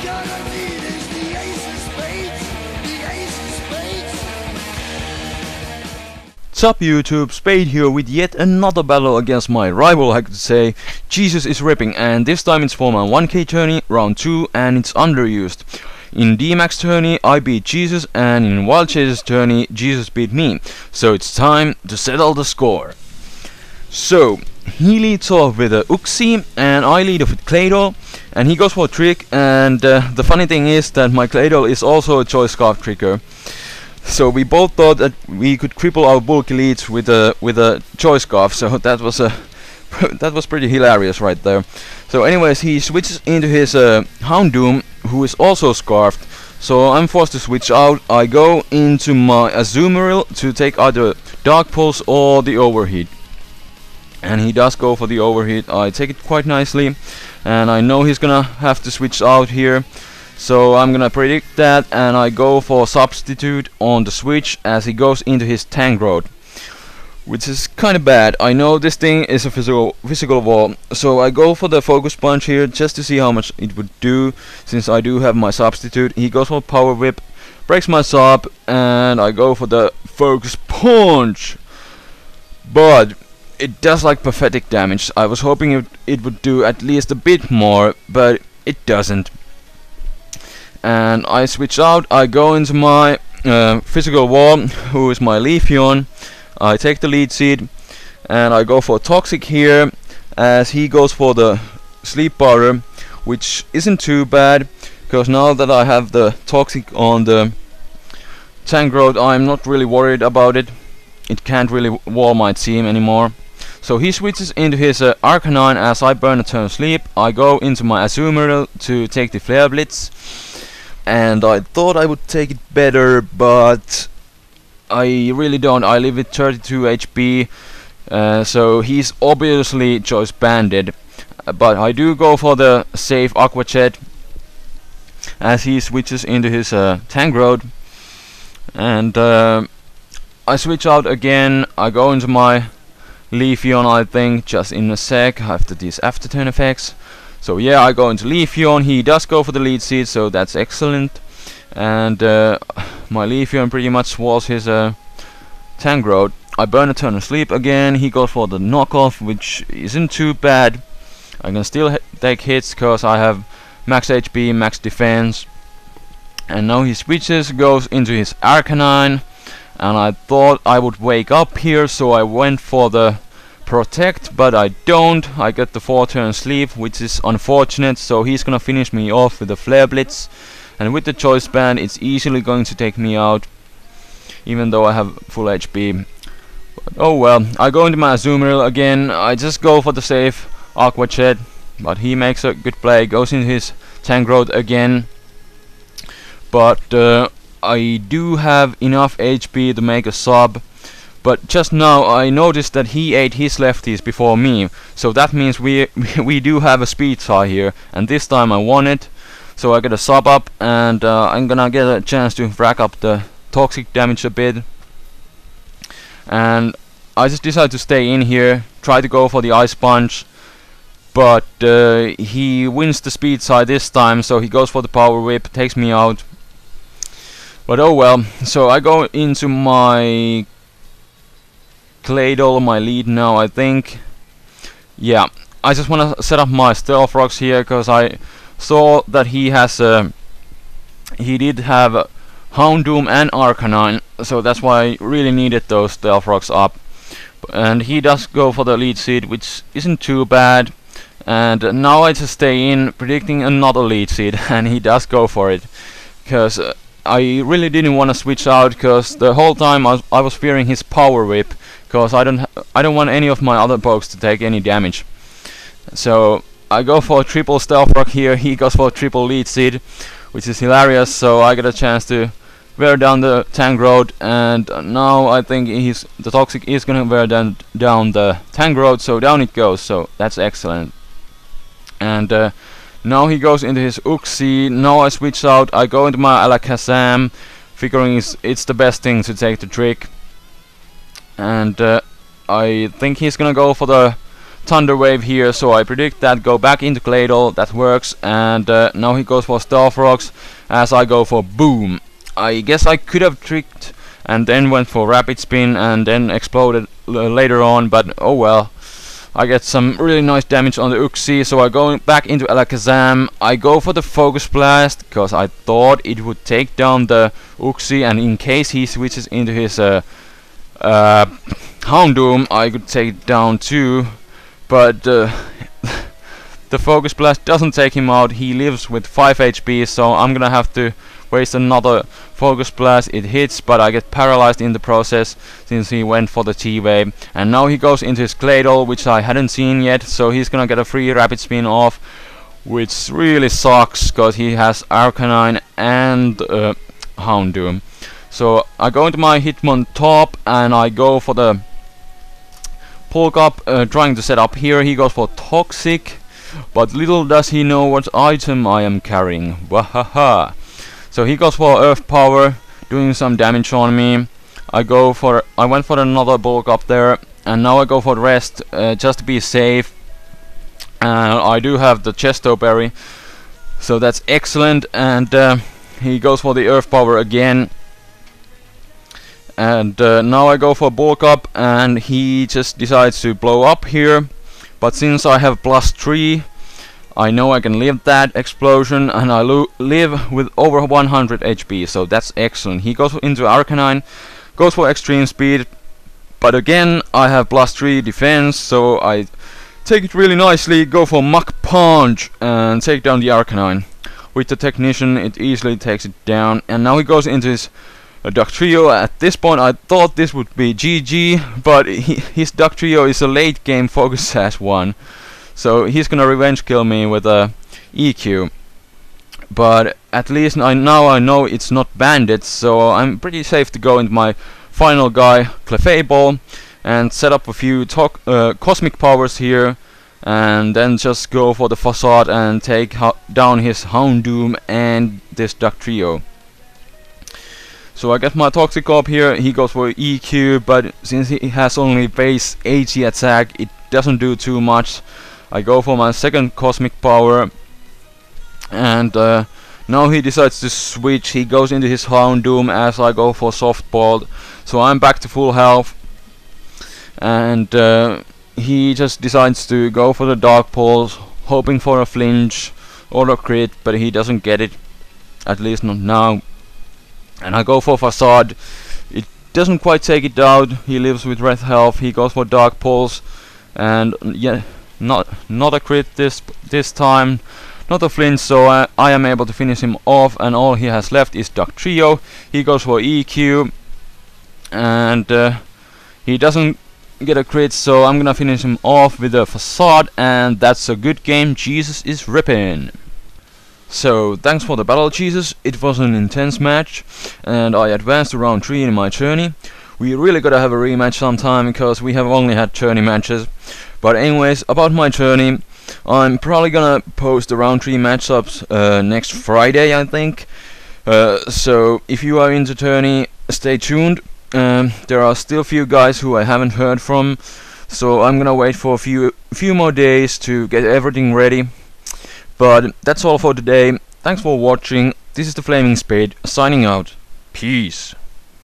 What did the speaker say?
gonna need is the ace of spades, the ace of spades. Sup YouTube, Spade here with yet another battle against my rival, I could say, JesusIsRippin, and this time it's for my 1k tourney, round 2, and it's underused. In DMAX tourney I beat Jesus, and in Wild Chasers tourney Jesus beat me, so it's time to settle the score. So, he leads off with a Uxie, and I lead off with Claydol, and he goes for a trick, and the funny thing is that my Claydol is also a choice scarf trigger. So we both thought that we could cripple our bulky leads with a choice scarf, so that was a that was pretty hilarious right there. So anyways, he switches into his Houndoom, who is also scarfed, so I'm forced to switch out. I go into my Azumarill to take either Dark Pulse or the Overheat. And he does go for the Overheat. I take it quite nicely, and I know he's gonna have to switch out here, so I'm gonna predict that, and I go for Substitute on the switch as he goes into his Tangrowth, which is kinda bad. I know this thing is a physical wall, so I go for the Focus Punch here just to see how much it would do, since I do have my Substitute. He goes for Power Whip, breaks my sub, and I go for the Focus Punch, but it does like pathetic damage. I was hoping it would do at least a bit more, but it doesn't. And I switch out. I go into my physical wall, who is my Leafeon. I take the lead seed, and I go for Toxic here, as he goes for the Sleep Powder, which isn't too bad, because now that I have the Toxic on the Tangrowth, I'm not really worried about it. It can't really wall my team anymore. So he switches into his Arcanine as I burn a turn of sleep. I go into my Azumarill to take the Flare Blitz, and I thought I would take it better, but I really don't. I live with 32 HP, so he's obviously choice banded, but I do go for the safe Aqua Jet as he switches into his Tangrowth, and I switch out again. I go into my Leafeon, I think, just in a sec after these after turn effects. So yeah, I go into Leafeon. He does go for the lead seed, so that's excellent. And my Leafeon pretty much walls his Tangrowth. I burn a turn of sleep again. He goes for the knockoff, which isn't too bad. I can still take hits because I have max HP, max defense. And now he switches, goes into his Arcanine, and I thought I would wake up here, so I went for the Protect, but I don't. I get the 4-turn sleep, which is unfortunate, so he's gonna finish me off with the Flare Blitz, and with the Choice Band it's easily going to take me out, even though I have full HP. But oh well. I go into my Azumarill again. I just go for the safe Aqua Jet, but he makes a good play, goes into his Tangrowth again, but I do have enough HP to make a sub, but just now I noticed that he ate his lefties before me, so that means we do have a speed tie here, and this time I won it, so I get a sub up, and I'm gonna get a chance to rack up the toxic damage a bit, and I just decided to stay in here, try to go for the Ice Punch, but he wins the speed tie this time, so he goes for the Power Whip, takes me out. But oh well. So I go into my Claydol, my lead now, I think. Yeah, I just want to set up my Stealth Rocks here, because I saw that he has he did have Houndoom and Arcanine, so that's why I really needed those Stealth Rocks up. And he does go for the lead seed, which isn't too bad. And now I just stay in, predicting another lead seed, and he does go for it, because I really didn't want to switch out, because the whole time I was fearing his Power Whip, because I don't want any of my other pokes to take any damage. So I go for a triple Stealth Rock here. He goes for a triple lead seed, which is hilarious. So I get a chance to wear down the Tangrowth, and now I think the Toxic is gonna wear down the Tangrowth. So down it goes. So that's excellent. And now he goes into his Uxie. Now I switch out. I go into my Alakazam, figuring it's the best thing to take the trick. And I think he's gonna go for the Thunder Wave here, so I predict that, go back into Cladle, that works, and now he goes for Stealth Rocks as I go for Boom. I guess I could have tricked and then went for Rapid Spin and then exploded later on, but oh well. I get some really nice damage on the Uxie, so I go back into Alakazam. I go for the Focus Blast because I thought it would take down the Uxie, and in case he switches into his Houndoom, I could take it down too. But the Focus Blast doesn't take him out. He lives with 5 HP, so I'm gonna have to waste another Focus Blast. It hits, but I get paralyzed in the process since he went for the T-Wave. And now he goes into his Cladle, which I hadn't seen yet, so he's gonna get a free Rapid Spin off, which really sucks because he has Arcanine and Houndoom. So I go into my Hitmon top and I go for the Polk Up, trying to set up here. He goes for Toxic, but little does he know what item I am carrying. Wahaha. So he goes for Earth Power, doing some damage on me. I went for another bulk up there, and now I go for the rest, just to be safe. I do have the Chesto Berry, so that's excellent. And he goes for the Earth Power again. And now I go for bulk up, and he just decides to blow up here. But since I have +3, I know I can live that explosion, and I live with over 100 HP, so that's excellent. He goes into Arcanine, goes for extreme speed, but again I have +3 defense, so I take it really nicely, go for Mach Punch and take down the Arcanine. With the Technician it easily takes it down, and now he goes into his Duck Trio. At this point I thought this would be GG, but his Duck Trio is a late game Focus Sash one. So he's gonna revenge kill me with a EQ. But at least now I know it's not Bandit, so I'm pretty safe to go into my final guy, Clefable, and set up a few Cosmic Powers here, and then just go for the Facade and take down his Houndoom and this Duck Trio. So I get my Toxicop here, he goes for EQ, but since he has only base 80 attack, it doesn't do too much. I go for my second Cosmic Power, and now he decides to switch. He goes into his Houndoom as I go for Softball, so I'm back to full health. And he just decides to go for the Dark Pulse, hoping for a flinch or a crit, but he doesn't get it, at least not now. And I go for Facade. It doesn't quite take it down. He lives with red health. He goes for Dark Pulse, and yeah, not a crit this time, not a flinch, so I am able to finish him off, and all he has left is Duck Trio. He goes for EQ, and he doesn't get a crit, so I'm gonna finish him off with a Facade, and that's a good game. Jesus is ripping. So thanks for the battle, Jesus. It was an intense match, and I advanced to round 3 in my tourney. We really gotta have a rematch sometime, because we have only had tourney matches. But anyways, about my tourney, I'm probably gonna post the round 3 matchups next Friday, I think. So if you are into tourney, stay tuned. There are still few guys who I haven't heard from, so I'm gonna wait for a few more days to get everything ready. But that's all for today. Thanks for watching. This is the Flaming Spade signing out. Peace.